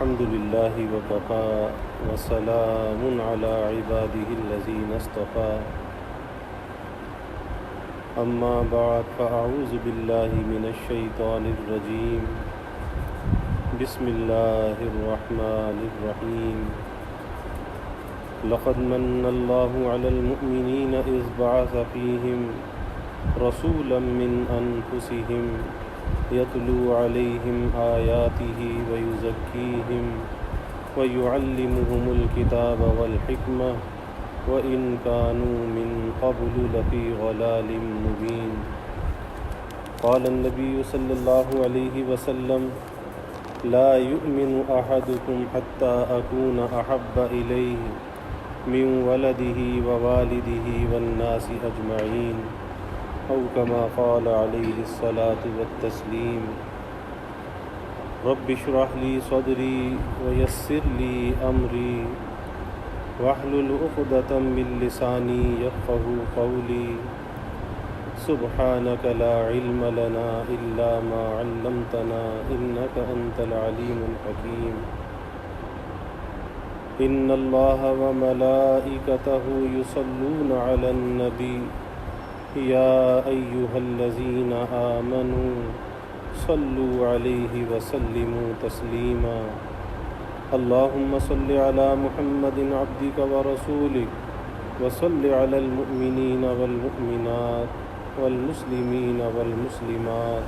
الحمد لله وكفى وسلام على عباده الذين اصطفى أما بعد فأعوذ بالله من الشيطان الرجيم بسم الله الرحمن الرحيم لقد من الله على المؤمنين إذ بعث فيهم رسولا من أنفسهم يتلو عليهم آياته ويزكيهم ويعلمهم الكتاب والحكمة وإن كانوا من قبل لفي ضلال مبين قال النبي صلى الله عليه وسلم لا يؤمن أحدكم حتى أكون أحب إليه من ولده ووالده والناس أجمعين أو كما قال عليه الصلاة والتسليم رب اشرح لي صدري ويسر لي أمري واحلل عقدة من لساني يفقهوا قولي سبحانك لا علم لنا إلا ما علمتنا إنك أنت العليم الحكيم إن الله وملائكته يصلون على النبي يا أيها الذين آمنوا صلوا عليه وسلموا تسليما اللهم صل على محمد عبدك ورسولك وصل على المؤمنين والمؤمنات والمسلمين والمسلمات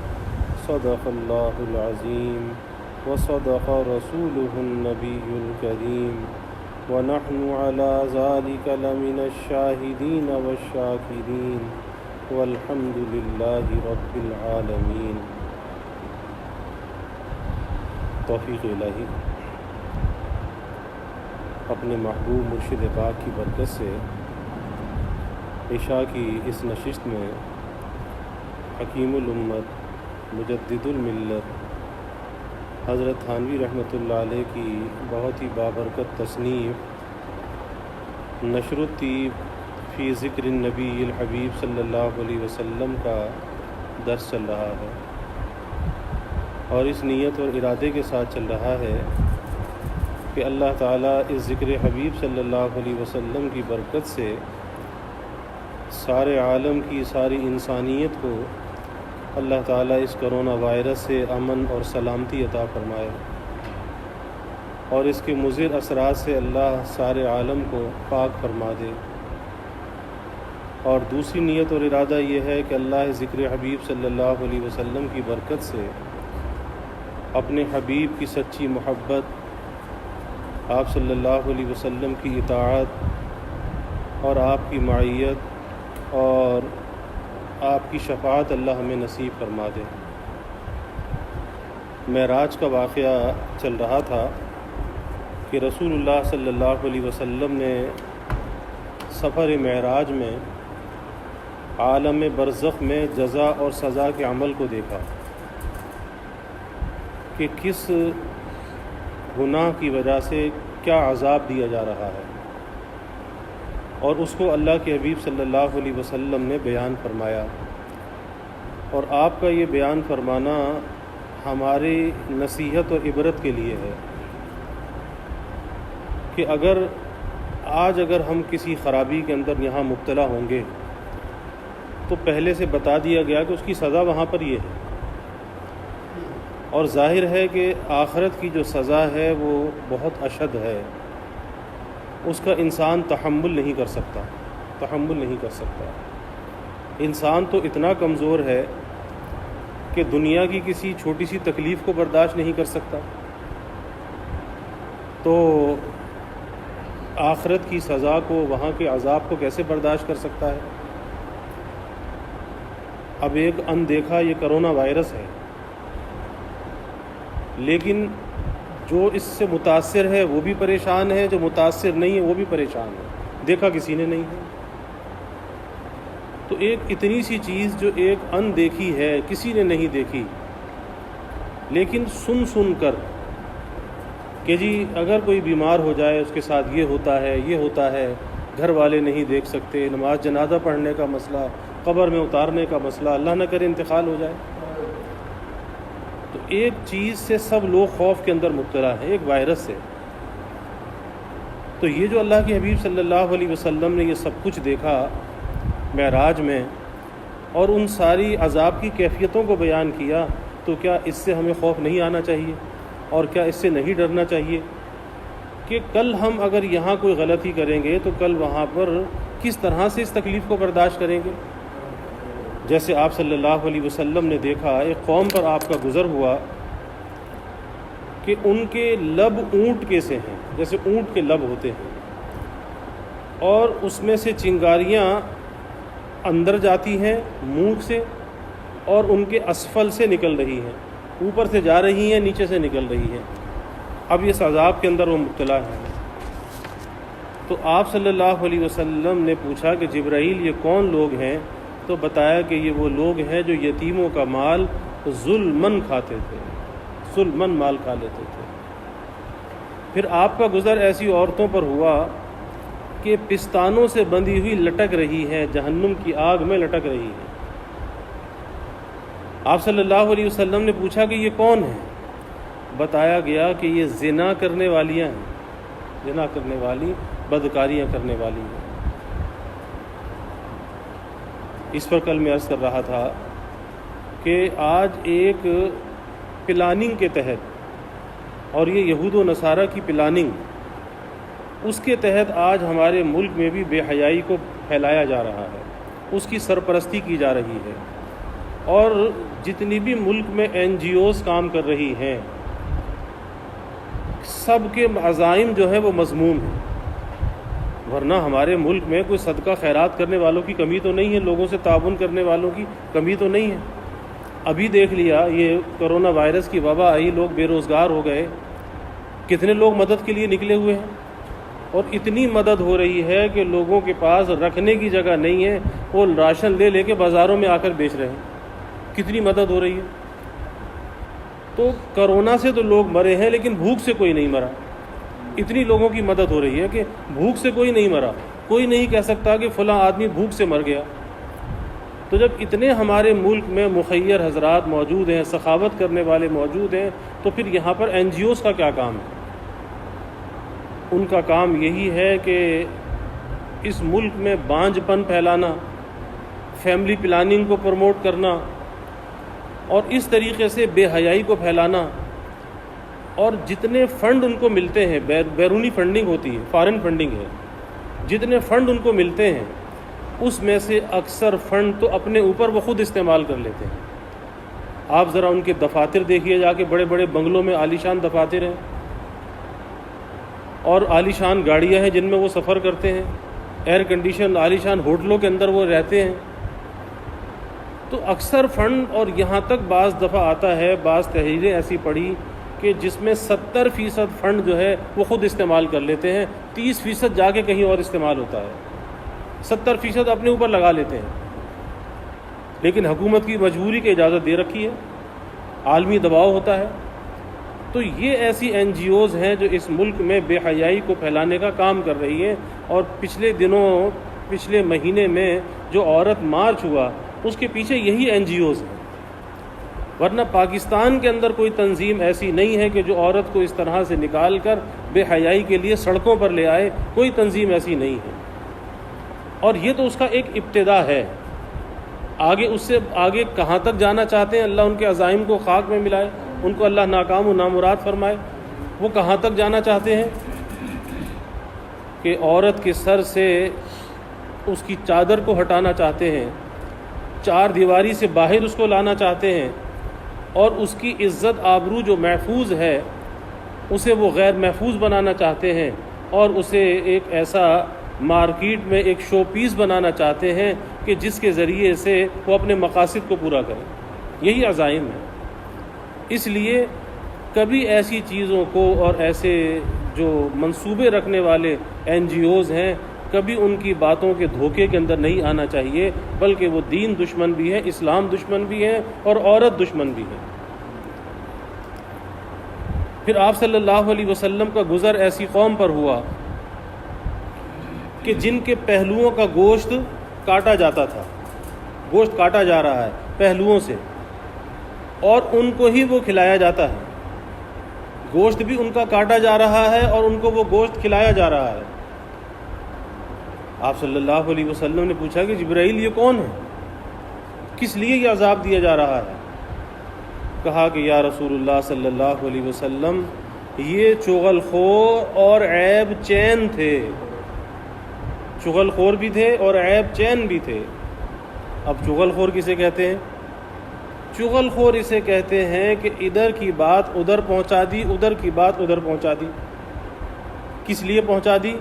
صدق الله العظيم وصدق رسوله النبي الكريم ونحن على ذلك لمن الشاهدين والشاكرين والحمد لله رب العالمین۔ توفیق الہی اپنے محبوب مرشد پاک کی برکت سے عشاء کی اس نشست میں حکیم الامت مجدد الملت حضرت تھانوی رحمۃ اللہ علیہ کی بہت ہی بابرکت تصنیف نشر الطیب فی ذکر النبی الحبیب صلی اللہ علیہ وسلم کا درس چل رہا ہے، اور اس نیت اور ارادے کے ساتھ چل رہا ہے کہ اللہ تعالیٰ اس ذکر حبیب صلی اللہ علیہ وسلم کی برکت سے سارے عالم کی ساری انسانیت کو اللہ تعالیٰ اس کرونا وائرس سے امن اور سلامتی عطا فرمائے، اور اس کے مضر اثرات سے اللہ سارے عالم کو پاک فرما دے۔ اور دوسری نیت اور ارادہ یہ ہے کہ اللہ ذکر حبیب صلی اللہ علیہ وسلم کی برکت سے اپنے حبیب کی سچی محبت، آپ صلی اللہ علیہ وسلم کی اطاعت اور آپ کی معیت اور آپ کی شفاعت اللہ ہمیں نصیب فرما دے۔ معراج کا واقعہ چل رہا تھا کہ رسول اللہ صلی اللہ علیہ وسلم نے سفر معراج میں عالم برزخ میں جزا اور سزا کے عمل کو دیکھا کہ کس گناہ کی وجہ سے کیا عذاب دیا جا رہا ہے، اور اس کو اللہ کے حبیب صلی اللہ علیہ وسلم نے بیان فرمایا۔ اور آپ کا یہ بیان فرمانا ہماری نصیحت اور عبرت کے لیے ہے کہ اگر ہم کسی خرابی کے اندر یہاں مبتلا ہوں گے تو پہلے سے بتا دیا گیا کہ اس کی سزا وہاں پر یہ ہے، اور ظاہر ہے کہ آخرت کی جو سزا ہے وہ بہت اشد ہے، اس کا انسان تحمل نہیں کر سکتا۔ انسان تو اتنا کمزور ہے کہ دنیا کی کسی چھوٹی سی تکلیف کو برداشت نہیں کر سکتا، تو آخرت کی سزا کو، وہاں کے عذاب کو کیسے برداشت کر سکتا ہے؟ اب ایک اندیکھا یہ کرونا وائرس ہے، لیکن جو اس سے متاثر ہے وہ بھی پریشان ہے، جو متاثر نہیں ہے وہ بھی پریشان ہے، دیکھا کسی نے نہیں ہے۔ تو ایک اتنی سی چیز جو ایک اندیکھی ہے، کسی نے نہیں دیکھی، لیکن سن کر کہ جی اگر کوئی بیمار ہو جائے اس کے ساتھ یہ ہوتا ہے، گھر والے نہیں دیکھ سکتے، نماز جنازہ پڑھنے کا مسئلہ، قبر میں اتارنے کا مسئلہ، اللہ نہ کرے انتقال ہو جائے، تو ایک چیز سے سب لوگ خوف کے اندر مبتلا ہیں، ایک وائرس سے۔ تو یہ جو اللہ کے حبیب صلی اللہ علیہ وسلم نے یہ سب کچھ دیکھا معراج میں اور ان ساری عذاب کی کیفیتوں کو بیان کیا، تو کیا اس سے ہمیں خوف نہیں آنا چاہیے اور کیا اس سے نہیں ڈرنا چاہیے کہ کل ہم اگر یہاں کوئی غلطی کریں گے تو کل وہاں پر کس طرح سے اس تکلیف کو برداشت کریں گے؟ جیسے آپ صلی اللہ علیہ وسلم نے دیکھا ایک قوم پر آپ کا گزر ہوا کہ ان کے لب اونٹ کے سے ہیں، جیسے اونٹ کے لب ہوتے ہیں، اور اس میں سے چنگاریاں اندر جاتی ہیں منہ سے اور ان کے اسفل سے نکل رہی ہیں، اوپر سے جا رہی ہیں نیچے سے نکل رہی ہیں۔ اب اس عذاب کے اندر وہ مبتلا ہے۔ تو آپ صلی اللہ علیہ وسلم نے پوچھا کہ جبرائیل یہ کون لوگ ہیں؟ تو بتایا کہ یہ وہ لوگ ہیں جو یتیموں کا مال ظلماً کھاتے تھے، ظلماً مال کھا لیتے تھے۔ پھر آپ کا گزر ایسی عورتوں پر ہوا کہ پستانوں سے بندھی ہوئی لٹک رہی ہیں، جہنم کی آگ میں لٹک رہی ہیں۔ آپ صلی اللہ علیہ وسلم نے پوچھا کہ یہ کون ہیں؟ بتایا گیا کہ یہ زنا کرنے والیاں ہیں، زنا کرنے والی، بدکاریاں کرنے والی ہیں۔ اس پر کل میں عرض کر رہا تھا کہ آج ایک پلاننگ کے تحت، اور یہ یہود و نصارہ کی پلاننگ، اس کے تحت آج ہمارے ملک میں بھی بے حیائی کو پھیلایا جا رہا ہے، اس کی سرپرستی کی جا رہی ہے، اور جتنی بھی ملک میں NGOs کام کر رہی ہیں سب کے عزائم جو ہے وہ مذموم ہیں۔ ورنہ ہمارے ملک میں کوئی صدقہ خیرات کرنے والوں کی کمی تو نہیں ہے، لوگوں سے تعاون کرنے والوں کی کمی تو نہیں ہے۔ ابھی دیکھ لیا یہ کرونا وائرس کی وبا آئی، لوگ بے روزگار ہو گئے، کتنے لوگ مدد کے لیے نکلے ہوئے ہیں، اور اتنی مدد ہو رہی ہے کہ لوگوں کے پاس رکھنے کی جگہ نہیں ہے، وہ راشن لے لے کے بازاروں میں آ کر بیچ رہے ہیں۔ کتنی مدد ہو رہی ہے۔ تو کرونا سے تو لوگ مرے ہیں لیکن بھوک سے کوئی نہیں مرا۔ اتنی لوگوں کی مدد ہو رہی ہے کہ بھوک سے کوئی نہیں مرا، کوئی نہیں کہہ سکتا کہ فلاں آدمی بھوک سے مر گیا۔ تو جب اتنے ہمارے ملک میں مخیر حضرات موجود ہیں، سخاوت کرنے والے موجود ہیں، تو پھر یہاں پر NGOs کا کیا کام ہے؟ ان کا کام یہی ہے کہ اس ملک میں بانجھ پن پھیلانا، فیملی پلاننگ کو پروموٹ کرنا، اور اس طریقے سے بے حیائی کو پھیلانا، اور جتنے فنڈ ان کو ملتے ہیں، بیرونی فنڈنگ ہوتی ہے، فارن فنڈنگ ہے، جتنے فنڈ ان کو ملتے ہیں اس میں سے اکثر فنڈ تو اپنے اوپر وہ خود استعمال کر لیتے ہیں۔ آپ ذرا ان کے دفاتر دیکھیے جا کے، بڑے بڑے بنگلوں میں عالیشان دفاتر ہیں اور عالیشان گاڑیاں ہیں جن میں وہ سفر کرتے ہیں، ایئر کنڈیشن عالیشان ہوٹلوں کے اندر وہ رہتے ہیں۔ تو اکثر فنڈ، اور یہاں تک بعض دفعہ آتا ہے، بعض تحریریں ایسی پڑھی کہ جس میں 70% فنڈ جو ہے وہ خود استعمال کر لیتے ہیں، 30% جا کے کہیں اور استعمال ہوتا ہے، 70% اپنے اوپر لگا لیتے ہیں۔ لیکن حکومت کی مجبوری کی اجازت دے رکھی ہے، عالمی دباؤ ہوتا ہے۔ تو یہ ایسی NGOs ہیں جو اس ملک میں بے حیائی کو پھیلانے کا کام کر رہی ہیں، اور پچھلے مہینے میں جو عورت مارچ ہوا اس کے پیچھے یہی NGOs ہیں۔ ورنہ پاکستان کے اندر کوئی تنظیم ایسی نہیں ہے کہ جو عورت کو اس طرح سے نکال کر بے حیائی کے لیے سڑکوں پر لے آئے، کوئی تنظیم ایسی نہیں ہے۔ اور یہ تو اس کا ایک ابتدا ہے، آگے اس سے آگے کہاں تک جانا چاہتے ہیں، اللہ ان کے عزائم کو خاک میں ملائے، ان کو اللہ ناکام و نامراد فرمائے۔ وہ کہاں تک جانا چاہتے ہیں کہ عورت کے سر سے اس کی چادر کو ہٹانا چاہتے ہیں، چار دیواری سے باہر اس کو لانا چاہتے ہیں، اور اس کی عزت آبرو جو محفوظ ہے اسے وہ غیر محفوظ بنانا چاہتے ہیں، اور اسے ایک ایسا مارکیٹ میں ایک شو پیس بنانا چاہتے ہیں کہ جس کے ذریعے سے وہ اپنے مقاصد کو پورا کریں۔ یہی عزائم ہے۔ اس لیے کبھی ایسی چیزوں کو اور ایسے جو منصوبے رکھنے والے NGOs ہیں، کبھی ان کی باتوں کے دھوکے کے اندر نہیں آنا چاہیے، بلکہ وہ دین دشمن بھی ہے، اسلام دشمن بھی ہے، اور عورت دشمن بھی ہے۔ پھر آپ صلی اللہ علیہ وسلم کا گزر ایسی قوم پر ہوا کہ جن کے پہلوؤں کا گوشت کاٹا جاتا تھا، گوشت کاٹا جا رہا ہے پہلوؤں سے، اور ان کو ہی وہ کھلایا جاتا ہے، گوشت بھی ان کا کاٹا جا رہا ہے اور ان کو وہ گوشت کھلایا جا رہا ہے۔ آپ صلی اللہ علیہ وسلم نے پوچھا کہ جبرائیل یہ کون ہے، کس لیے یہ عذاب دیا جا رہا ہے؟ کہا کہ یا رسول اللہ صلی اللہ علیہ وسلم یہ چغل خور اور عیب چین تھے، چغل خور بھی تھے اور عیب چین بھی تھے۔ اب چغل خور کسے کہتے ہیں؟ چغل خور اسے کہتے ہیں کہ ادھر کی بات ادھر پہنچا دی، ادھر کی بات ادھر پہنچا دی۔ کس لیے پہنچا دی؟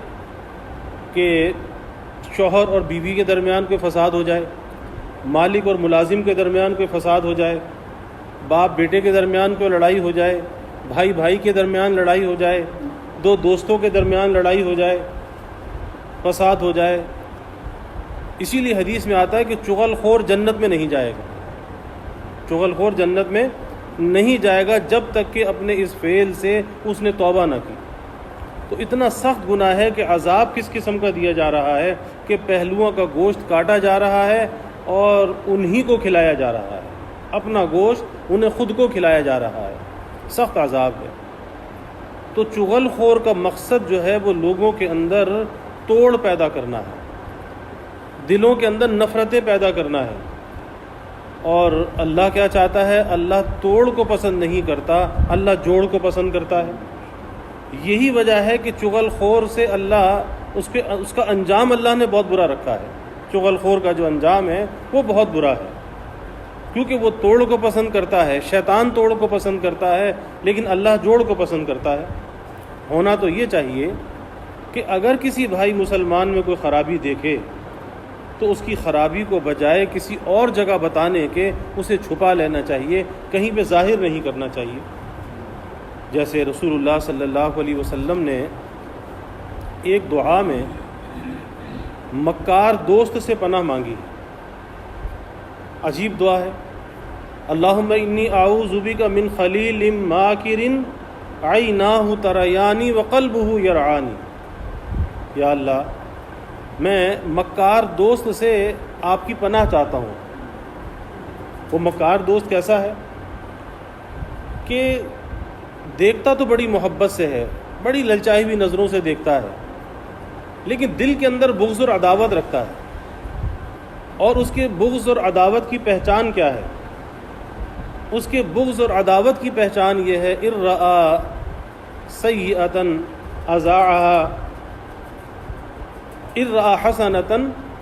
کہ شوہر اور بیوی کے درمیان کوئی فساد ہو جائے، مالک اور ملازم کے درمیان کوئی فساد ہو جائے، باپ بیٹے کے درمیان کوئی لڑائی ہو جائے، بھائی بھائی کے درمیان لڑائی ہو جائے، دو دوستوں کے درمیان لڑائی ہو جائے، فساد ہو جائے۔ اسی لیے حدیث میں آتا ہے کہ چغل خور جنت میں نہیں جائے گا، چغل خور جنت میں نہیں جائے گا جب تک کہ اپنے اس فعل سے اس نے توبہ نہ کی۔ تو اتنا سخت گناہ ہے کہ عذاب کس قسم کا دیا جا رہا ہے کہ پہلوؤں کا گوشت کاٹا جا رہا ہے اور انہی کو کھلایا جا رہا ہے، اپنا گوشت انہیں خود کو کھلایا جا رہا ہے، سخت عذاب ہے۔ تو چغل خور کا مقصد جو ہے وہ لوگوں کے اندر توڑ پیدا کرنا ہے، دلوں کے اندر نفرتیں پیدا کرنا ہے۔ اور اللہ کیا چاہتا ہے؟ اللہ توڑ کو پسند نہیں کرتا، اللہ جوڑ کو پسند کرتا ہے۔ یہی وجہ ہے کہ چغل خور سے اللہ اس کا انجام اللہ نے بہت برا رکھا ہے۔ چغل خور کا جو انجام ہے وہ بہت برا ہے، کیونکہ وہ توڑ کو پسند کرتا ہے، شیطان توڑ کو پسند کرتا ہے، لیکن اللہ جوڑ کو پسند کرتا ہے۔ ہونا تو یہ چاہیے کہ اگر کسی بھائی مسلمان میں کوئی خرابی دیکھے تو اس کی خرابی کو بجائے کسی اور جگہ بتانے کے اسے چھپا لینا چاہیے، کہیں پہ ظاہر نہیں کرنا چاہیے۔ جیسے رسول اللہ صلی اللہ علیہ وسلم نے ایک دعا میں مکار دوست سے پناہ مانگی، عجیب دعا ہے۔ اللہم انی اعوذ بک من خلیل ماکر عیناہ تریانی وقلبہ یرعانی۔ یا اللہ میں مکار دوست سے آپ کی پناہ چاہتا ہوں۔ وہ مکار دوست کیسا ہے کہ دیکھتا تو بڑی محبت سے ہے، بڑی للچائی ہوئی نظروں سے دیکھتا ہے، لیکن دل کے اندر بغض اور عداوت رکھتا ہے۔ اور اس کے بغض اور عداوت کی پہچان کیا ہے؟ اس کے بغض اور عداوت کی پہچان یہ ہے ان رأى سیئة اذاعها، ان رأى حسنة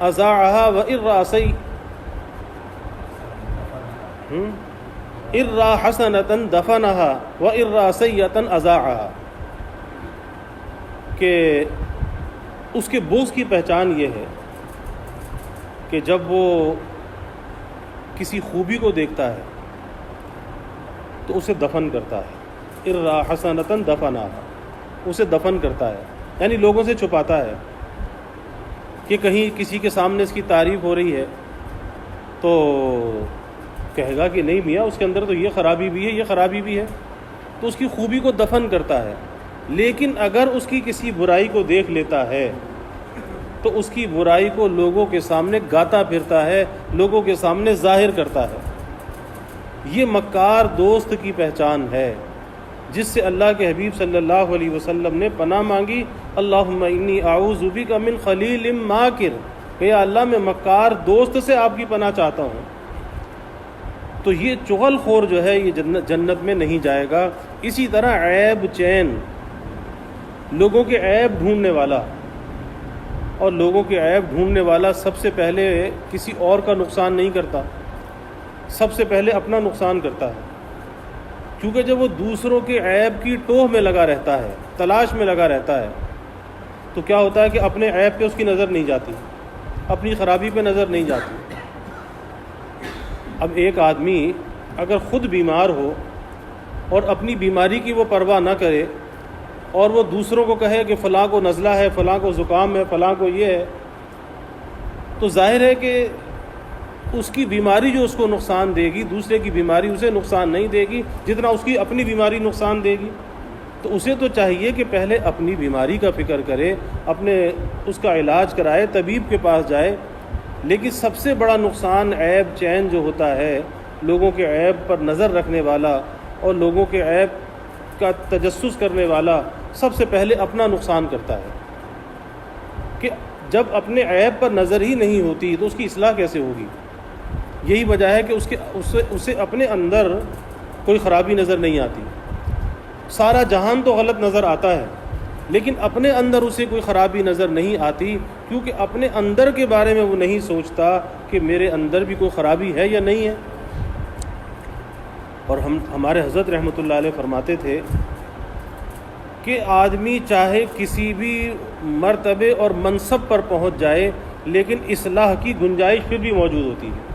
اذاعها وان رأى سیئة ان رأى حسنة دفنها وان رأى سیئة اذاعها، کہ اس کے بغض کی پہچان یہ ہے کہ جب وہ کسی خوبی کو دیکھتا ہے تو اسے دفن کرتا ہے، ان رأى حسنة دفنها، اسے دفن کرتا ہے، یعنی لوگوں سے چھپاتا ہے کہ کہیں کسی کے سامنے اس کی تعریف ہو رہی ہے تو کہے گا کہ نہیں میاں اس کے اندر تو یہ خرابی بھی ہے، یہ خرابی بھی ہے، تو اس کی خوبی کو دفن کرتا ہے۔ لیکن اگر اس کی کسی برائی کو دیکھ لیتا ہے تو اس کی برائی کو لوگوں کے سامنے گاتا پھرتا ہے، لوگوں کے سامنے ظاہر کرتا ہے۔ یہ مکار دوست کی پہچان ہے جس سے اللہ کے حبیب صلی اللہ علیہ وسلم نے پناہ مانگی، اللہم انی اعوذ بک من خلیل ماکر، کہ یا اللہ میں مکار دوست سے آپ کی پناہ چاہتا ہوں۔ تو یہ چغل خور جو ہے یہ جنت میں نہیں جائے گا۔ اسی طرح عیب چین، لوگوں کے عیب ڈھونڈنے والا، اور لوگوں کے عیب ڈھونڈنے والا سب سے پہلے کسی اور کا نقصان نہیں کرتا، سب سے پہلے اپنا نقصان کرتا ہے، کیونکہ جب وہ دوسروں کے عیب کی ٹوہ میں لگا رہتا ہے، تلاش میں لگا رہتا ہے، تو کیا ہوتا ہے کہ اپنے عیب پہ اس کی نظر نہیں جاتی، اپنی خرابی پہ نظر نہیں جاتی۔ اب ایک آدمی اگر خود بیمار ہو اور اپنی بیماری کی وہ پرواہ نہ کرے اور وہ دوسروں کو کہے کہ فلاں کو نزلہ ہے، فلاں کو زکام ہے، فلاں کو یہ ہے، تو ظاہر ہے کہ اس کی بیماری جو اس کو نقصان دے گی، دوسرے کی بیماری اسے نقصان نہیں دے گی جتنا اس کی اپنی بیماری نقصان دے گی۔ تو اسے تو چاہیے کہ پہلے اپنی بیماری کا فکر کرے، اپنے اس کا علاج کرائے، طبیب کے پاس جائے۔ لیکن سب سے بڑا نقصان عیب چین جو ہوتا ہے لوگوں کے عیب پر نظر رکھنے والا اور لوگوں کے عیب کا تجسس کرنے والا سب سے پہلے اپنا نقصان کرتا ہے، کہ جب اپنے عیب پر نظر ہی نہیں ہوتی تو اس کی اصلاح کیسے ہوگی؟ یہی وجہ ہے کہ اسے اپنے اندر کوئی خرابی نظر نہیں آتی۔ سارا جہان تو غلط نظر آتا ہے، لیکن اپنے اندر اسے کوئی خرابی نظر نہیں آتی، کیونکہ اپنے اندر کے بارے میں وہ نہیں سوچتا کہ میرے اندر بھی کوئی خرابی ہے یا نہیں ہے۔ اور ہمارے حضرت رحمۃ اللہ علیہ فرماتے تھے کہ آدمی چاہے کسی بھی مرتبے اور منصب پر پہنچ جائے، لیکن اصلاح کی گنجائش پھر بھی موجود ہوتی ہے،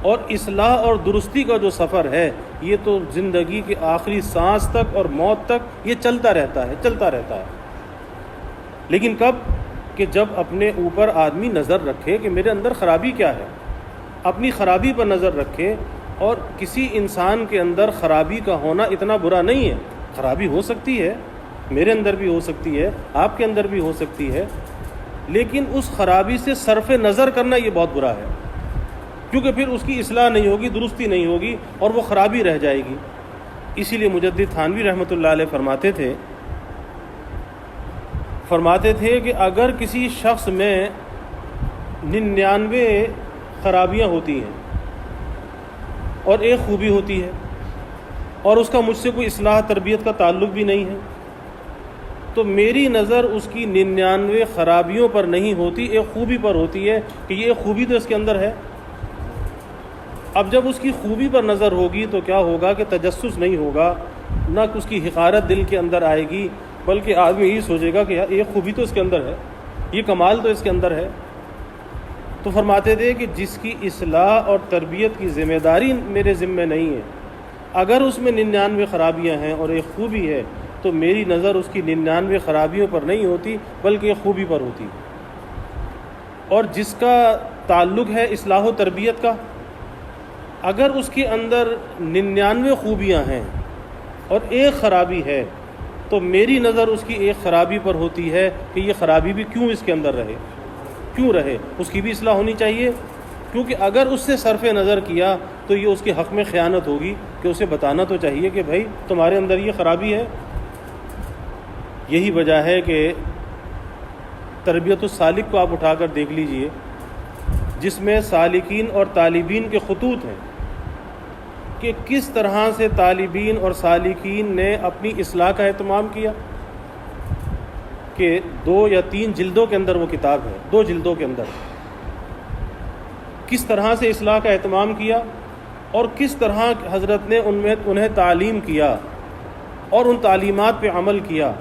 اور اصلاح اور درستی کا جو سفر ہے یہ تو زندگی کے آخری سانس تک اور موت تک یہ چلتا رہتا ہے۔ لیکن کب؟ کہ جب اپنے اوپر آدمی نظر رکھے کہ میرے اندر خرابی کیا ہے، اپنی خرابی پر نظر رکھے۔ اور کسی انسان کے اندر خرابی کا ہونا اتنا برا نہیں ہے، خرابی ہو سکتی ہے، میرے اندر بھی ہو سکتی ہے، آپ کے اندر بھی ہو سکتی ہے، لیکن اس خرابی سے صرف نظر کرنا یہ بہت برا ہے، کیونکہ پھر اس کی اصلاح نہیں ہوگی، درستی نہیں ہوگی، اور وہ خرابی رہ جائے گی۔ اسی لیے مجدد تھانوی رحمۃ اللہ علیہ فرماتے تھے کہ اگر کسی شخص میں 99 خرابیاں ہوتی ہیں اور ایک خوبی ہوتی ہے، اور اس کا مجھ سے کوئی اصلاح تربیت کا تعلق بھی نہیں ہے، تو میری نظر اس کی 99 خرابیوں پر نہیں ہوتی، ایک خوبی پر ہوتی ہے کہ یہ ایک خوبی تو اس کے اندر ہے۔ اب جب اس کی خوبی پر نظر ہوگی تو کیا ہوگا کہ تجسس نہیں ہوگا، نہ اس کی حقارت دل کے اندر آئے گی، بلکہ آدمی یہ سوچے گا کہ یار یہ خوبی تو اس کے اندر ہے، یہ کمال تو اس کے اندر ہے۔ تو فرماتے تھے کہ جس کی اصلاح اور تربیت کی ذمہ داری میرے ذمہ نہیں ہے، اگر اس میں 99 خرابیاں ہیں اور ایک خوبی ہے، تو میری نظر اس کی 99 خرابیوں پر نہیں ہوتی بلکہ ایک خوبی پر ہوتی۔ اور جس کا تعلق ہے اصلاح و تربیت کا، اگر اس کے اندر 99 خوبیاں ہیں اور ایک خرابی ہے، تو میری نظر اس کی ایک خرابی پر ہوتی ہے کہ یہ خرابی بھی کیوں اس کے اندر رہے، اس کی بھی اصلاح ہونی چاہیے، کیونکہ اگر اس سے صرف نظر کیا تو یہ اس کے حق میں خیانت ہوگی، کہ اسے بتانا تو چاہیے کہ بھائی تمہارے اندر یہ خرابی ہے۔ یہی وجہ ہے کہ تربیت السالک کو آپ اٹھا کر دیکھ لیجئے، جس میں سالکین اور طالبین کے خطوط ہیں، کہ کس طرح سے طالبین اور سالکین نے اپنی اصلاح کا اہتمام کیا، کہ 2 یا 3 جلدوں کے اندر وہ کتاب ہے، 2 جلدوں کے اندر کس طرح سے اصلاح کا اہتمام کیا، اور کس طرح حضرت نے انہیں تعلیم کیا اور ان تعلیمات پہ عمل کیا۔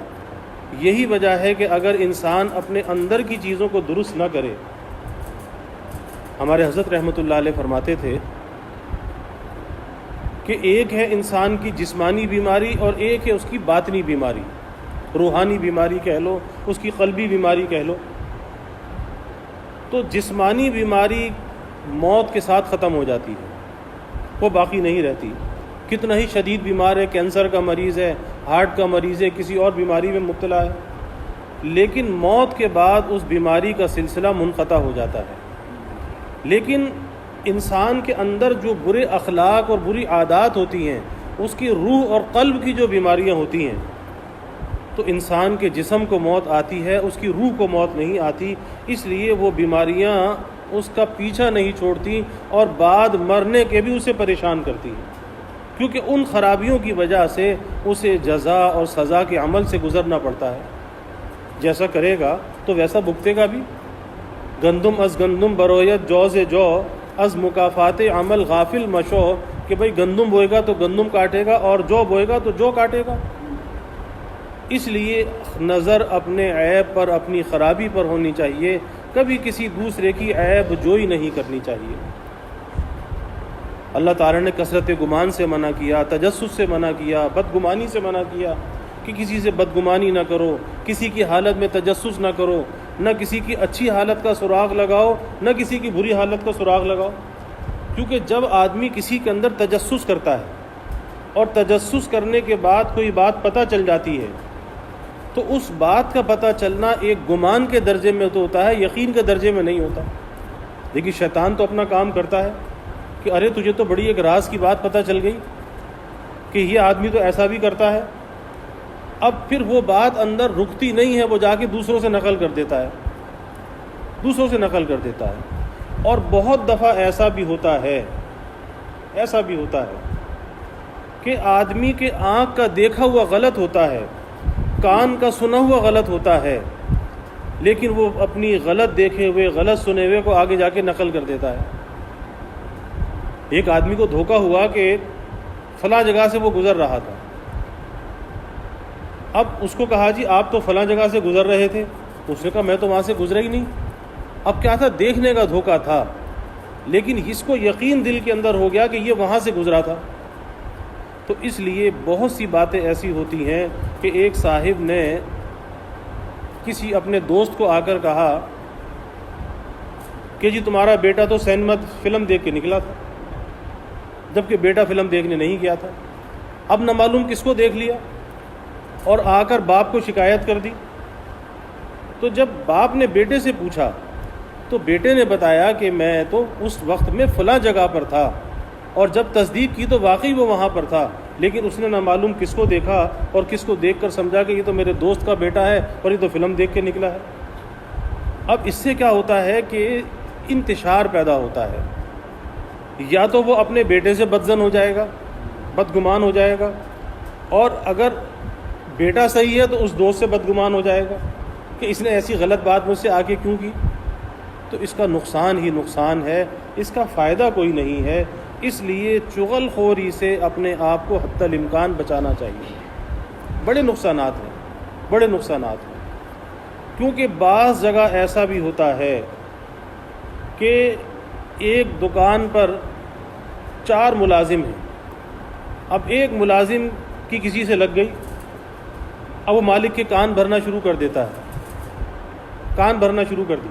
یہی وجہ ہے کہ اگر انسان اپنے اندر کی چیزوں کو درست نہ کرے، ہمارے حضرت رحمۃ اللہ علیہ فرماتے تھے کہ ایک ہے انسان کی جسمانی بیماری اور ایک ہے اس کی باطنی بیماری، روحانی بیماری کہہ لو، اس کی قلبی بیماری کہہ لو۔ تو جسمانی بیماری موت کے ساتھ ختم ہو جاتی ہے، وہ باقی نہیں رہتی۔ کتنا ہی شدید بیمار ہے، کینسر کا مریض ہے، ہارٹ کا مریض ہے، کسی اور بیماری میں مبتلا ہے، لیکن موت کے بعد اس بیماری کا سلسلہ منقطع ہو جاتا ہے۔ لیکن انسان کے اندر جو برے اخلاق اور بری عادات ہوتی ہیں، اس کی روح اور قلب کی جو بیماریاں ہوتی ہیں، تو انسان کے جسم کو موت آتی ہے، اس کی روح کو موت نہیں آتی۔ اس لیے وہ بیماریاں اس کا پیچھا نہیں چھوڑتی اور بعد مرنے کے بھی اسے پریشان کرتی ہیں، کیونکہ ان خرابیوں کی وجہ سے اسے جزا اور سزا کے عمل سے گزرنا پڑتا ہے۔ جیسا کرے گا تو ویسا بھگتے گا بھی۔ گندم از گندم برویت جو سے جو از مکافات عمل غافل مشو، کہ بھئی گندم بوئے گا تو گندم کاٹے گا، اور جو بوئے گا تو جو کاٹے گا۔ اس لیے نظر اپنے عیب پر، اپنی خرابی پر ہونی چاہیے، کبھی کسی دوسرے کی عیب جوئی نہیں کرنی چاہیے۔ اللہ تعالیٰ نے کثرت گمان سے منع کیا، تجسس سے منع کیا، بدگمانی سے منع کیا، کہ کسی سے بدگمانی نہ کرو، کسی کی حالت میں تجسس نہ کرو، نہ کسی کی اچھی حالت کا سراغ لگاؤ، نہ کسی کی بری حالت کا سراغ لگاؤ۔ کیونکہ جب آدمی کسی کے اندر تجسس کرتا ہے اور تجسس کرنے کے بعد کوئی بات پتہ چل جاتی ہے، تو اس بات کا پتہ چلنا ایک گمان کے درجے میں تو ہوتا ہے، یقین کے درجے میں نہیں ہوتا۔ لیکن شیطان تو اپنا کام کرتا ہے، کہ ارے تجھے تو بڑی ایک راز کی بات پتہ چل گئی کہ یہ آدمی تو ایسا بھی کرتا ہے. اب پھر وہ بات اندر رکتی نہیں ہے، وہ جا کے دوسروں سے نقل کر دیتا ہے، دوسروں سے نقل کر دیتا ہے. اور بہت دفعہ ایسا بھی ہوتا ہے کہ آدمی کے آنکھ کا دیکھا ہوا غلط ہوتا ہے، کان کا سنا ہوا غلط ہوتا ہے، لیکن وہ اپنی غلط دیکھے ہوئے غلط سنے ہوئے کو آگے جا کے نقل کر دیتا ہے. ایک آدمی کو دھوکہ ہوا کہ فلاں جگہ سے وہ گزر رہا تھا. اب اس کو کہا جی آپ تو فلاں جگہ سے گزر رہے تھے. اس نے کہا میں تو وہاں سے گزرا ہی نہیں. اب کیا تھا؟ دیکھنے کا دھوکہ تھا، لیکن اس کو یقین دل کے اندر ہو گیا کہ یہ وہاں سے گزرا تھا. تو اس لیے بہت سی باتیں ایسی ہوتی ہیں کہ ایک صاحب نے کسی اپنے دوست کو آ کر کہا کہ جی تمہارا بیٹا تو سینما فلم دیکھ کے نکلا تھا، جبکہ بیٹا فلم دیکھنے نہیں گیا تھا. اب نہ معلوم کس کو دیکھ لیا اور آ کر باپ کو شکایت کر دی. تو جب باپ نے بیٹے سے پوچھا تو بیٹے نے بتایا کہ میں تو اس وقت میں فلاں جگہ پر تھا، اور جب تصدیق کی تو واقعی وہ وہاں پر تھا، لیکن اس نے نہ معلوم کس کو دیکھا اور کس کو دیکھ کر سمجھا کہ یہ تو میرے دوست کا بیٹا ہے اور یہ تو فلم دیکھ کے نکلا ہے. اب اس سے کیا ہوتا ہے کہ انتشار پیدا ہوتا ہے. یا تو وہ اپنے بیٹے سے بدظن ہو جائے گا، بدگمان ہو جائے گا، اور اگر بیٹا صحیح ہے تو اس دوست سے بدگمان ہو جائے گا کہ اس نے ایسی غلط بات مجھ سے آ کے کیوں کی. تو اس کا نقصان ہی نقصان ہے، اس کا فائدہ کوئی نہیں ہے. اس لیے چغل خوری سے اپنے آپ کو حتی الامکان بچانا چاہیے. بڑے نقصانات ہیں، کیونکہ بعض جگہ ایسا بھی ہوتا ہے کہ ایک دکان پر 4 ملازم ہیں. اب ایک ملازم کی کسی سے لگ گئی، اب وہ مالک کے کان بھرنا شروع کر دیتا ہے، کان بھرنا شروع کر دی،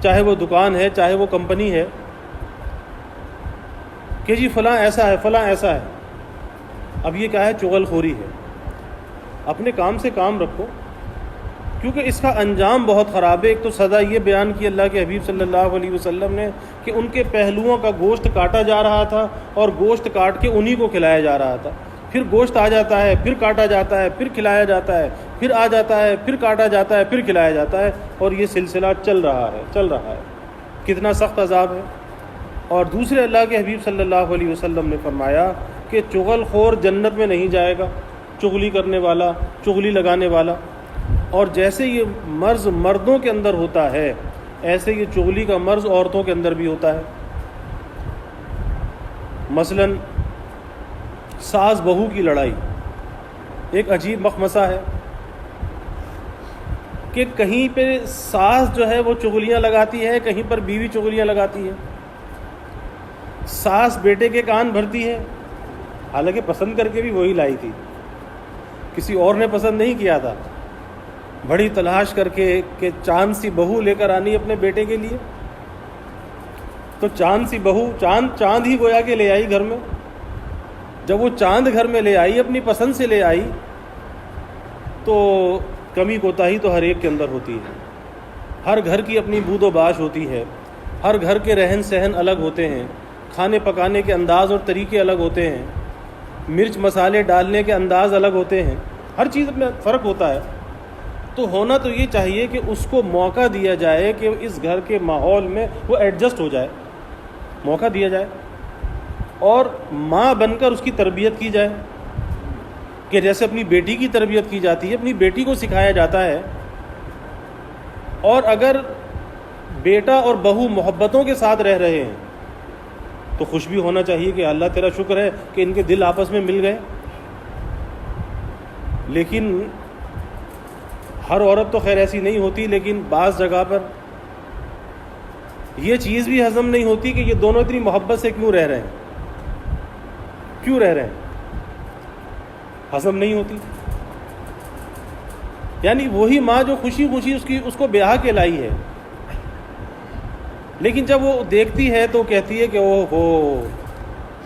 چاہے وہ دکان ہے چاہے وہ کمپنی ہے، کہ جی فلاں ایسا ہے فلاں ایسا ہے. اب یہ کیا ہے؟ چغل خوری ہے. اپنے کام سے کام رکھو، کیونکہ اس کا انجام بہت خراب ہے. ایک تو سزا یہ بیان کی اللہ کے حبیب صلی اللہ علیہ وسلم نے کہ ان کے پہلوؤں کا گوشت کاٹا جا رہا تھا اور گوشت کاٹ کے انہی کو کھلایا جا رہا تھا. پھر گوشت آ جاتا ہے، پھر کاٹا جاتا ہے، پھر کھلایا جاتا ہے، پھر آ جاتا ہے، پھر کاٹا جاتا ہے، پھر کھلایا جاتا ہے، اور یہ سلسلہ چل رہا ہے. کتنا سخت عذاب ہے. اور دوسرے اللہ کے حبیب صلی اللہ علیہ وسلم نے فرمایا کہ چغل خور جنت میں نہیں جائے گا، چغلی کرنے والا، چغلی لگانے والا. اور جیسے یہ مرض مردوں کے اندر ہوتا ہے، ایسے یہ چغلی کا مرض عورتوں کے اندر بھی ہوتا ہے. مثلا ساس بہو کی لڑائی ایک عجیب مخمصہ ہے کہ کہیں پہ ساس جو ہے وہ چغلیاں لگاتی ہے، کہیں پر بیوی چغلیاں لگاتی ہے. ساس بیٹے کے کان بھرتی ہے، حالانکہ پسند کر کے بھی وہی لائی تھی، کسی اور نے پسند نہیں کیا تھا. بڑی تلاش کر کے کہ چاند سی بہو لے کر آنی اپنے بیٹے کے لیے، تو چاند سی بہو چاند ہی گویا کہ لے آئی گھر میں. جب وہ چاند گھر میں لے آئی، اپنی پسند سے لے آئی، تو کمی کوتاہی تو ہر ایک کے اندر ہوتی ہے. ہر گھر کی اپنی بود و باش ہوتی ہے، ہر گھر کے رہن سہن الگ ہوتے ہیں، کھانے پکانے کے انداز اور طریقے الگ ہوتے ہیں، مرچ مسالے ڈالنے کے انداز الگ ہوتے ہیں، ہر چیز میں فرق ہوتا ہے. تو ہونا تو یہ چاہیے کہ اس کو موقع دیا جائے کہ اس گھر کے ماحول میں وہ ایڈجسٹ ہو جائے، موقع دیا جائے، اور ماں بن کر اس کی تربیت کی جائے کہ جیسے اپنی بیٹی کی تربیت کی جاتی ہے، اپنی بیٹی کو سکھایا جاتا ہے. اور اگر بیٹا اور بہو محبتوں کے ساتھ رہ رہے ہیں تو خوش بھی ہونا چاہیے کہ اللہ تیرا شکر ہے کہ ان کے دل آپس میں مل گئے. لیکن ہر عورت تو خیر ایسی نہیں ہوتی، لیکن بعض جگہ پر یہ چیز بھی ہضم نہیں ہوتی کہ یہ دونوں اتنی محبت سے کیوں رہ رہے ہیں، ہضم نہیں ہوتی. یعنی وہی ماں جو خوشی خوشی اس کو بیاہ کے لائی ہے، لیکن جب وہ دیکھتی ہے تو کہتی ہے کہ او ہو،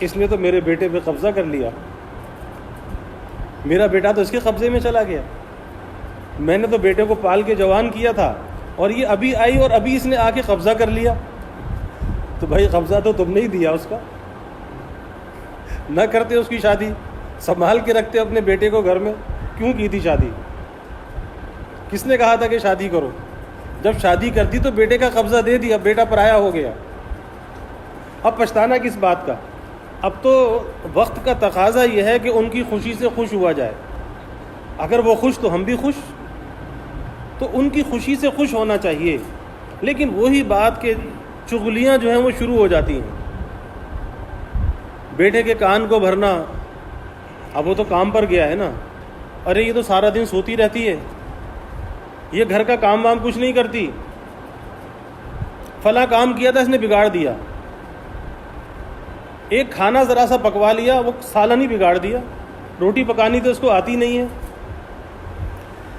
اس نے تو میرے بیٹے پہ قبضہ کر لیا، میرا بیٹا تو اس کے قبضے میں چلا گیا، میں نے تو بیٹے کو پال کے جوان کیا تھا اور یہ ابھی آئی اور ابھی اس نے آ کے قبضہ کر لیا. تو بھائی قبضہ تو تم نے ہی دیا اس کا، نہ کرتے اس کی شادی، سنبھال کے رکھتے اپنے بیٹے کو گھر میں، کیوں کی تھی شادی؟ کس نے کہا تھا کہ شادی کرو؟ جب شادی کر دی تو بیٹے کا قبضہ دے دیا، بیٹا پرایا ہو گیا، اب پچھتانا کس بات کا؟ اب تو وقت کا تقاضا یہ ہے کہ ان کی خوشی سے خوش ہوا جائے، اگر وہ خوش تو ہم بھی خوش، تو ان کی خوشی سے خوش ہونا چاہیے۔ لیکن وہی بات کہ چغلیاں جو ہیں وہ شروع ہو جاتی ہیں، بیٹے کے کان کو بھرنا، اب وہ تو کام پر گیا ہے نا، ارے یہ تو سارا دن سوتی رہتی ہے، یہ گھر کا کام وام کچھ نہیں کرتی، فلاں کام کیا تھا اس نے بگاڑ دیا، ایک کھانا ذرا سا پکوا لیا وہ سالن ہی بگاڑ دیا، روٹی پکانی تو اس کو آتی نہیں ہے۔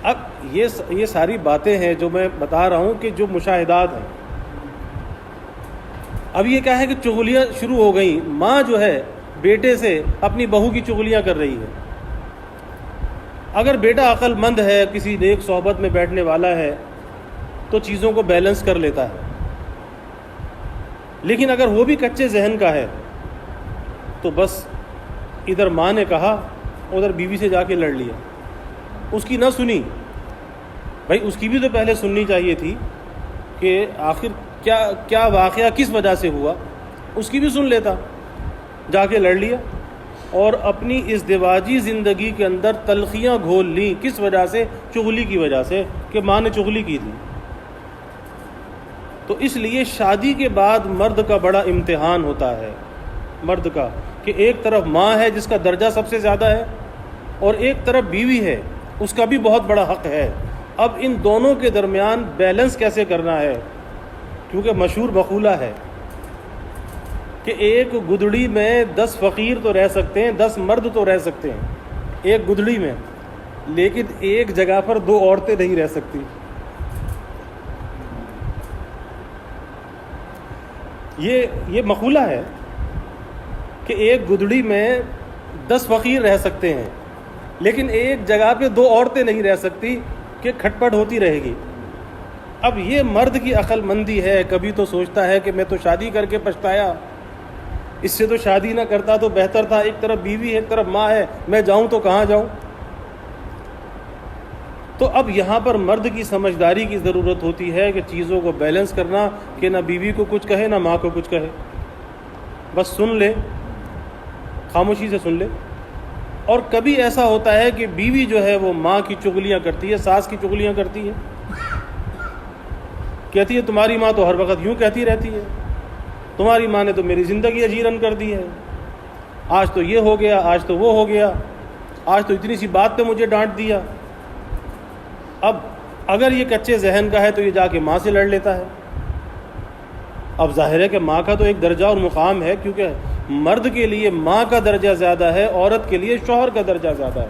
اب یہ ساری باتیں ہیں جو میں بتا رہا ہوں کہ جو مشاہدات ہیں۔ اب یہ کیا ہے کہ چغلیاں شروع ہو گئیں، ماں جو ہے بیٹے سے اپنی بہو کی چغلیاں کر رہی ہے۔ اگر بیٹا عقل مند ہے، کسی نیک صحبت میں بیٹھنے والا ہے تو چیزوں کو بیلنس کر لیتا ہے، لیکن اگر وہ بھی کچے ذہن کا ہے تو بس ادھر ماں نے کہا ادھر بیوی سے جا کے لڑ لیا، اس کی نہ سنی۔ بھائی اس کی بھی تو پہلے سننی چاہیے تھی کہ آخر کیا واقعہ کس وجہ سے ہوا، اس کی بھی سن لیتا، جا کے لڑ لیا اور اپنی ازدواجی زندگی کے اندر تلخیاں گھول لیں۔ کس وجہ سے؟ چغلی کی وجہ سے، کہ ماں نے چغلی کی تھی۔ تو اس لیے شادی کے بعد مرد کا بڑا امتحان ہوتا ہے، مرد کا، کہ ایک طرف ماں ہے جس کا درجہ سب سے زیادہ ہے اور ایک طرف بیوی ہے، اس کا بھی بہت بڑا حق ہے۔ اب ان دونوں کے درمیان بیلنس کیسے کرنا ہے؟ کیونکہ مشہور مقولہ ہے کہ ایک گدڑی میں 10 فقیر تو رہ سکتے ہیں، 10 مرد تو رہ سکتے ہیں ایک گدڑی میں، لیکن ایک جگہ پر 2 عورتیں نہیں رہ سکتی۔ یہ مقولہ ہے کہ ایک گدڑی میں 10 فقیر رہ سکتے ہیں، لیکن ایک جگہ پہ 2 عورتیں نہیں رہ سکتی، کہ کھٹ پٹ ہوتی رہے گی۔ اب یہ مرد کی عقل مندی ہے، کبھی تو سوچتا ہے کہ میں تو شادی کر کے پچھتایا، اس سے تو شادی نہ کرتا تو بہتر تھا، ایک طرف بیوی ہے ایک طرف ماں ہے، میں جاؤں تو کہاں جاؤں؟ تو اب یہاں پر مرد کی سمجھداری کی ضرورت ہوتی ہے کہ چیزوں کو بیلنس کرنا، کہ نہ بیوی کو کچھ کہے نہ ماں کو کچھ کہے، بس سن لے، خاموشی سے سن لے۔ اور کبھی ایسا ہوتا ہے کہ بیوی جو ہے وہ ماں کی چغلیاں کرتی ہے، ساس کی چغلیاں کرتی ہے، کہتی ہے تمہاری ماں تو ہر وقت یوں کہتی رہتی ہے، تمہاری ماں نے تو میری زندگی اجیرن کر دی ہے، آج تو یہ ہو گیا، آج تو وہ ہو گیا، آج تو اتنی سی بات پہ مجھے ڈانٹ دیا۔ اب اگر یہ کچے ذہن کا ہے تو یہ جا کے ماں سے لڑ لیتا ہے۔ اب ظاہر ہے کہ ماں کا تو ایک درجہ اور مقام ہے، کیونکہ مرد کے لیے ماں کا درجہ زیادہ ہے، عورت کے لیے شوہر کا درجہ زیادہ ہے۔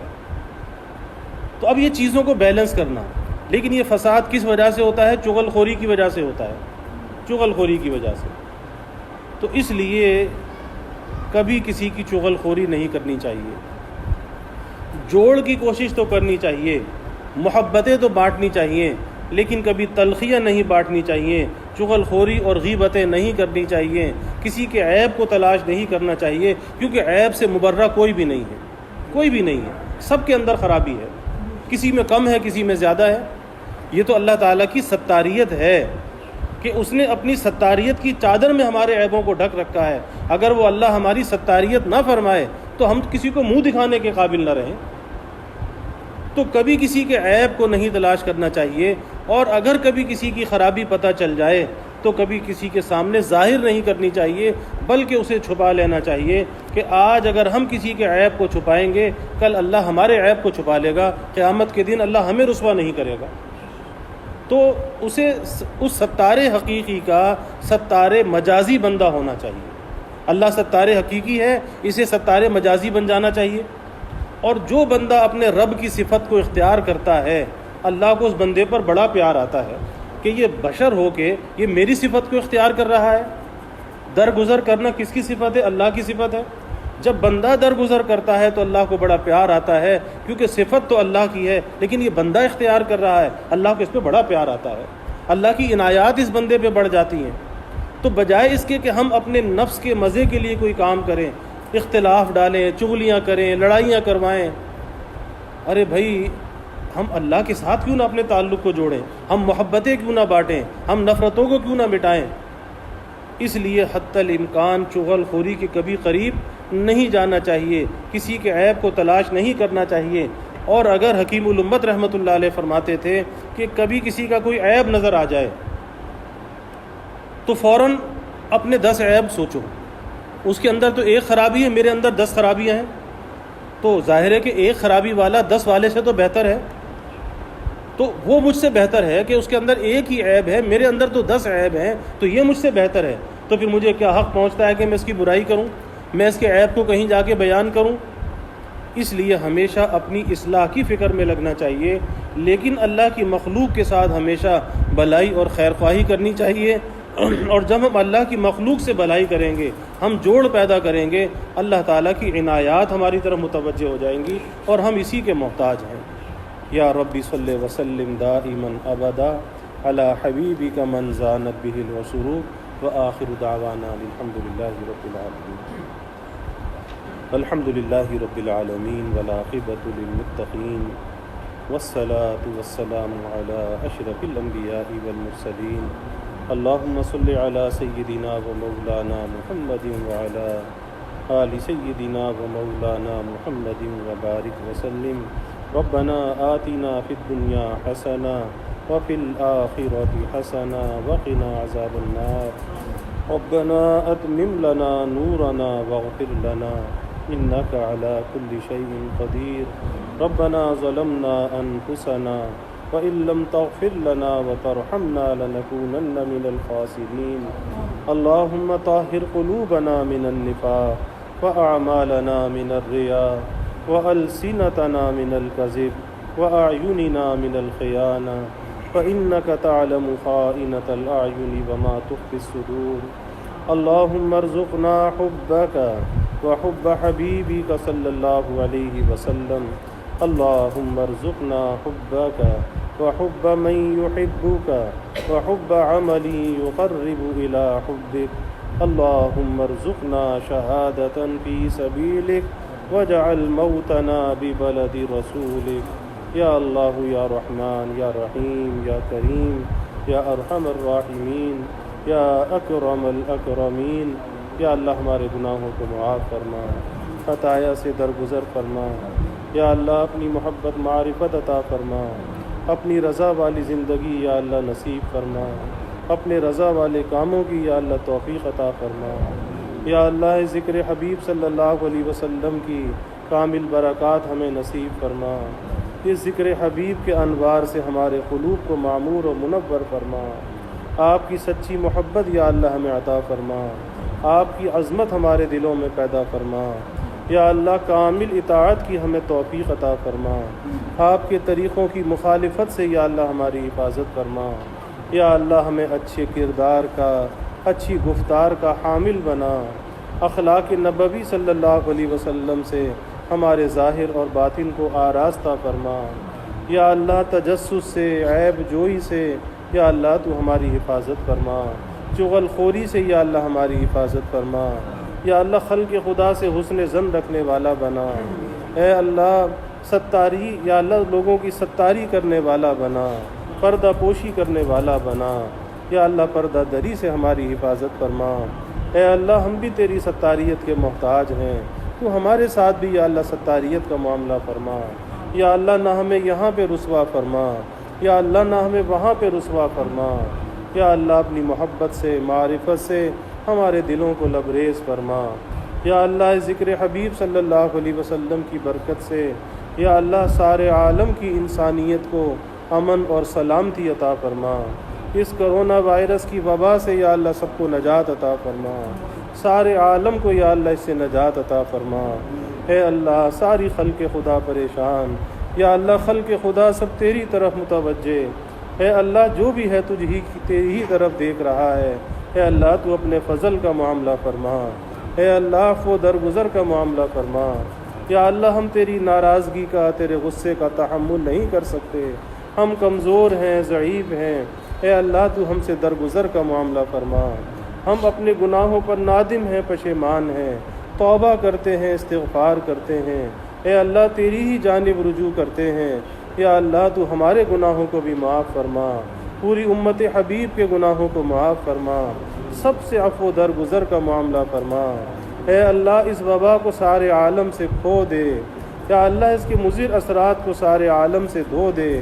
تو اب یہ چیزوں کو بیلنس کرنا، لیکن یہ فساد کس وجہ سے ہوتا ہے؟ چغل خوری کی وجہ سے ہوتا ہے، چغل خوری کی وجہ سے۔ تو اس لیے کبھی کسی کی چغل خوری نہیں کرنی چاہیے، جوڑ کی کوشش تو کرنی چاہیے، محبتیں تو بانٹنی چاہیے، لیکن کبھی تلخیاں نہیں بانٹنی چاہیے، چغل خوری اور غیبتیں نہیں کرنی چاہیے، کسی کے عیب کو تلاش نہیں کرنا چاہیے، کیونکہ عیب سے مبرہ کوئی بھی نہیں ہے، کوئی بھی نہیں ہے، سب کے اندر خرابی ہے، کسی میں کم ہے کسی میں زیادہ ہے۔ یہ تو اللہ تعالیٰ کی ستاریت ہے کہ اس نے اپنی ستاریت کی چادر میں ہمارے عیبوں کو ڈھک رکھا ہے۔ اگر وہ اللہ ہماری ستاریت نہ فرمائے تو ہم کسی کو منہ دکھانے کے قابل نہ رہیں۔ تو کبھی کسی کے عیب کو نہیں تلاش کرنا چاہیے، اور اگر کبھی کسی کی خرابی پتہ چل جائے تو کبھی کسی کے سامنے ظاہر نہیں کرنی چاہیے، بلکہ اسے چھپا لینا چاہیے کہ آج اگر ہم کسی کے عیب کو چھپائیں گے، کل اللہ ہمارے عیب کو چھپا لے گا، قیامت کے دن اللہ ہمیں رسوا نہیں کرے گا۔ تو اسے اس ستار حقیقی کا ستار مجازی بندہ ہونا چاہیے۔ اللہ ستار حقیقی ہے، اسے ستار مجازی بن جانا چاہیے۔ اور جو بندہ اپنے رب کی صفت کو اختیار کرتا ہے، اللہ کو اس بندے پر بڑا پیار آتا ہے کہ یہ بشر ہو کے یہ میری صفت کو اختیار کر رہا ہے۔ درگزر کرنا کس کی صفت ہے؟ اللہ کی صفت ہے۔ جب بندہ درگزر کرتا ہے تو اللہ کو بڑا پیار آتا ہے، کیونکہ صفت تو اللہ کی ہے، لیکن یہ بندہ اختیار کر رہا ہے، اللہ کو اس پہ بڑا پیار آتا ہے، اللہ کی عنایات اس بندے پہ بڑھ جاتی ہیں۔ تو بجائے اس کے کہ ہم اپنے نفس کے مزے کے لیے کوئی کام کریں، اختلاف ڈالیں، چغلیاں کریں، لڑائیاں کروائیں، ارے بھائی ہم اللہ کے ساتھ کیوں نہ اپنے تعلق کو جوڑیں، ہم محبتیں کیوں نہ بانٹیں، ہم نفرتوں کو کیوں نہ مٹائیں۔ اس لیے حتی الامکان چغل خوری کے کبھی قریب نہیں جانا چاہیے، کسی کے عیب کو تلاش نہیں کرنا چاہیے۔ اور اگر حکیم الامت رحمۃ اللہ علیہ فرماتے تھے کہ کبھی کسی کا کوئی عیب نظر آ جائے تو فوراً اپنے 10 عیب سوچو، اس کے اندر تو ایک خرابی ہے، میرے اندر 10 خرابیاں ہیں، تو ظاہر ہے کہ ایک خرابی والا 10 والے سے تو بہتر ہے، تو وہ مجھ سے بہتر ہے کہ اس کے اندر ایک ہی عیب ہے، میرے اندر تو 10 عیب ہیں، تو یہ مجھ سے بہتر ہے، تو پھر مجھے کیا حق پہنچتا ہے کہ میں اس کی برائی کروں، میں اس کے عیب کو کہیں جا کے بیان کروں۔ اس لیے ہمیشہ اپنی اصلاح کی فکر میں لگنا چاہیے، لیکن اللہ کی مخلوق کے ساتھ ہمیشہ بھلائی اور خیر خواہی کرنی چاہیے۔ اور جب ہم اللہ کی مخلوق سے بھلائی کریں گے، ہم جوڑ پیدا کریں گے، اللہ تعالیٰ کی عنایات ہماری طرف متوجہ ہو جائیں گی اور ہم اسی کے محتاج ہیں۔ یا ربی صلی وسلم دائما ابدا علی حبیبک من زانت بہ العصر وآخر دعوانا الحمدللہ رب العالمین۔ الحمد للہ رب العالمین والعاقبۃ للمتقین والصلاة والسلام علی اشرف الانبیاء والمرسلین۔ اللہم صلی علی سیدنا و مولانا محمد وعلی آل سیدنا و مولانا محمد وبارک وسلم۔ ربنا آتنا فی الدنیا حسنہ وفی الآخرۃ حسنہ وقنا عذاب النار۔ ربنا اتمم لنا نورنا واغفر لنا انک علی کل شیء قدیر۔ ربنا ظلمنا انفسنا وإن لم تغفر لنا وترحمنا لنكونن من الخاسرين۔ اللهم طهر قلوبنا من النفاق وأعمالنا من الرياء وألسنتنا من الكذب وأعيننا من الخيانة فإنك تعلم خائنة الأعين وما تخفي الصدور۔ اللهم ارزقنا حبك وحب حبيبك صلى الله عليه وسلم۔ اللهم ارزقنا حبك وحب من يحبك وحب عمل يقرب إلى حبك۔ اللهم ارزقنا شهادة في سبيلك واجعل موتنا ببلد رسولك۔ یا اللہ یا رحمان یا رحیم یا کریم یا ارحم الراحمین یا اکرم الاکرمین۔ یا اللہ ہمارے گناہوں کو معاف فرما، خطایا سے درگزر فرما۔ یا اللہ اپنی محبت معرفت عطا فرما، اپنی رضا والی زندگی یا اللہ نصیب فرما، اپنے رضا والے کاموں کی یا اللہ توفیق عطا فرما۔ یا اللہ ذکر حبیب صلی اللہ علیہ وسلم کی کامل برکات ہمیں نصیب فرما۔ اس ذکر حبیب کے انوار سے ہمارے قلوب کو معمور و منور فرما۔ آپ کی سچی محبت یا اللہ ہمیں عطا فرما، آپ کی عظمت ہمارے دلوں میں پیدا فرما۔ یا اللہ کامل اطاعت کی ہمیں توفیق عطا فرما، آپ کے طریقوں کی مخالفت سے یا اللہ ہماری حفاظت فرما۔ یا اللہ ہمیں اچھے کردار کا، اچھی گفتار کا حامل بنا، اخلاق نبوی صلی اللہ علیہ وسلم سے ہمارے ظاہر اور باطن کو آراستہ فرما۔ یا اللہ تجسس سے، عیب جوئی سے یا اللہ تو ہماری حفاظت فرما، چغل خوری سے یا اللہ ہماری حفاظت فرما۔ یا اللہ خلق خدا سے حسن ظن رکھنے والا بنا۔ اے اللہ ستاری یا اللہ لوگوں کی ستاری کرنے والا بنا، پردہ پوشی کرنے والا بنا۔ یا اللہ پردہ دری سے ہماری حفاظت فرما۔ اے اللہ ہم بھی تیری ستاریت کے محتاج ہیں، تو ہمارے ساتھ بھی یا اللہ ستاریت کا معاملہ فرما۔ یا اللہ نہ ہمیں یہاں پہ رسوا فرما، یا اللہ نہ ہمیں وہاں پہ رسوا فرما۔ یا اللہ اپنی محبت سے، معرفت سے ہمارے دلوں کو لبریز فرما۔ یا اللہ ذکر حبیب صلی اللہ علیہ وسلم کی برکت سے یا اللہ سارے عالم کی انسانیت کو امن اور سلامتی عطا فرما۔ اس کرونا وائرس کی وبا سے یا اللہ سب کو نجات عطا فرما، سارے عالم کو یا اللہ اس سے نجات عطا فرما۔ اے اللہ ساری خلق خدا پریشان، یا اللہ خلق خدا سب تیری طرف متوجہ۔ اے اللہ جو بھی ہے تیری ہی طرف دیکھ رہا ہے۔ اے اللہ تو اپنے فضل کا معاملہ فرما، اے اللہ عفو درگزر کا معاملہ فرما۔ یا اللہ ہم تیری ناراضگی کا، تیرے غصے کا تحمل نہیں کر سکتے، ہم کمزور ہیں، ضعیف ہیں۔ اے اللہ تو ہم سے درگزر کا معاملہ فرما۔ ہم اپنے گناہوں پر نادم ہیں، پشیمان ہیں، توبہ کرتے ہیں، استغفار کرتے ہیں۔ اے اللہ تیری ہی جانب رجوع کرتے ہیں۔ یا اللہ تو ہمارے گناہوں کو بھی معاف فرما، پوری امت حبیب کے گناہوں کو معاف فرما، سب سے عفو درگزر کا معاملہ فرما۔ اے اللہ اس وبا کو سارے عالم سے کھو دے۔ یا اللہ اس کے مضر اثرات کو سارے عالم سے دھو دے۔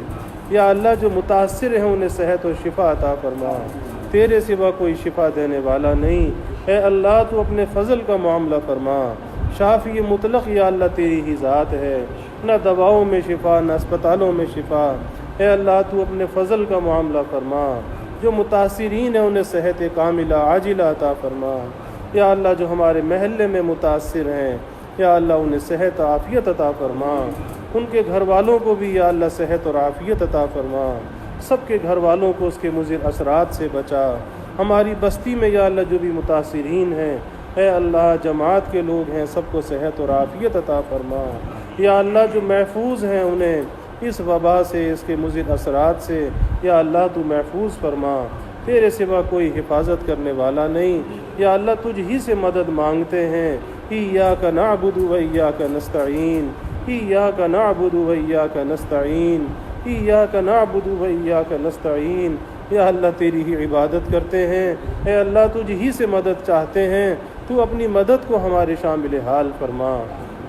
یا اللہ جو متاثر ہیں انہیں صحت و شفا عطا فرما، تیرے سوا کوئی شفا دینے والا نہیں۔ اے اللہ تو اپنے فضل کا معاملہ فرما، شافی مطلق یا اللہ تیری ہی ذات ہے، نہ دواؤں میں شفا نہ اسپتالوں میں شفا۔ اے اللہ تو اپنے فضل کا معاملہ فرما، جو متاثرین ہیں انہیں صحت کاملہ عاجلہ عطا فرما۔ یا اللہ جو ہمارے محلے میں متاثر ہیں یا اللہ انہیں صحت و عافیت عطا فرما، ان کے گھر والوں کو بھی یا اللہ صحت اور عافیت عطا فرما، سب کے گھر والوں کو اس کے مضر اثرات سے بچا۔ ہماری بستی میں یا اللہ جو بھی متاثرین ہیں اے اللہ جماعت کے لوگ ہیں، سب کو صحت اور عافیت عطا فرما۔ یا اللہ جو محفوظ ہیں انہیں اس وبا سے، اس کے مضر اثرات سے یا اللہ تو محفوظ فرما، تیرے سوا کوئی حفاظت کرنے والا نہیں۔ یا اللہ تجھ ہی سے مدد مانگتے ہیں۔ ایاک نعبد و ایاک نستعین، ایاک نعبد و ایاک نستعین، ایاک نعبد و ایاک نستعین۔ یا اللہ تیری ہی عبادت کرتے ہیں، اے اللہ تجھ ہی سے مدد چاہتے ہیں، تو اپنی مدد کو ہمارے شامل حال فرما۔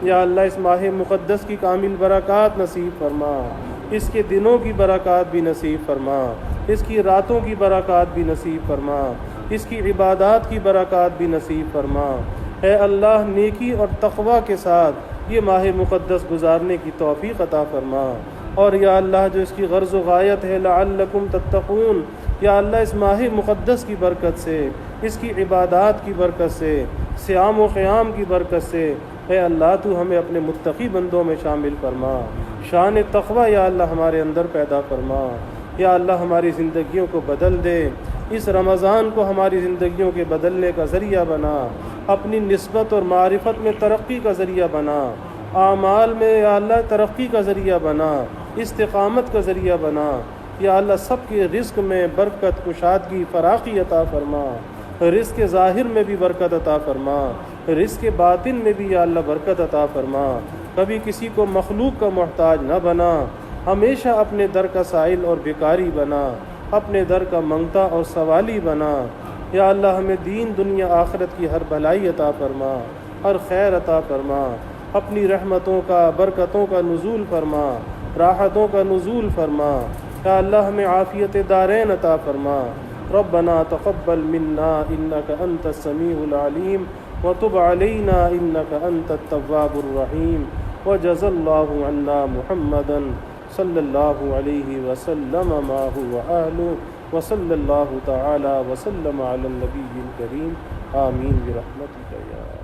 یا اللہ اس ماہ مقدس کی کامل برکات نصیب فرما، اس کے دنوں کی برکات بھی نصیب فرما، اس کی راتوں کی برکات بھی نصیب فرما، اس کی عبادات کی برکات بھی نصیب فرما۔ اے اللہ نیکی اور تقوی کے ساتھ یہ ماہ مقدس گزارنے کی توفیق عطا فرما۔ اور یا اللہ جو اس کی غرض و غایت ہے لعلکم تتقون، یا اللہ اس ماہ مقدس کی برکت سے، اس کی عبادات کی برکت سے، صیام و قیام کی برکت سے اے اللہ تو ہمیں اپنے متقی بندوں میں شامل فرما۔ شان تقوی یا اللہ ہمارے اندر پیدا فرما۔ یا اللہ ہماری زندگیوں کو بدل دے، اس رمضان کو ہماری زندگیوں کے بدلنے کا ذریعہ بنا، اپنی نسبت اور معرفت میں ترقی کا ذریعہ بنا، اعمال میں یا اللہ ترقی کا ذریعہ بنا، استقامت کا ذریعہ بنا۔ یا اللہ سب کے رزق میں برکت، کشادگی، فراخی عطا فرما، رزق کے ظاہر میں بھی برکت عطا فرما، رزق کے باطن میں بھی یا اللہ برکت عطا فرما۔ کبھی کسی کو مخلوق کا محتاج نہ بنا، ہمیشہ اپنے در کا سائل اور بھکاری بنا، اپنے در کا منگتا اور سوالی بنا۔ یا اللہ ہمیں دین دنیا آخرت کی ہر بھلائی عطا فرما، ہر خیر عطا فرما، اپنی رحمتوں کا، برکتوں کا نزول فرما، راحتوں کا نزول فرما۔ یا اللہ ہمیں عافیت دارین عطا فرما۔ ربنا تقبل منا انک انت السمیع العلیم وتب علینا انک انت التواب الرحیم وجزا اللہ عنا محمدا صلی اللہ علیہ وسلم ما هو اہلہ وصلی اللہ تعالی وسلم علی النبی الکریم آمین برحمتک یا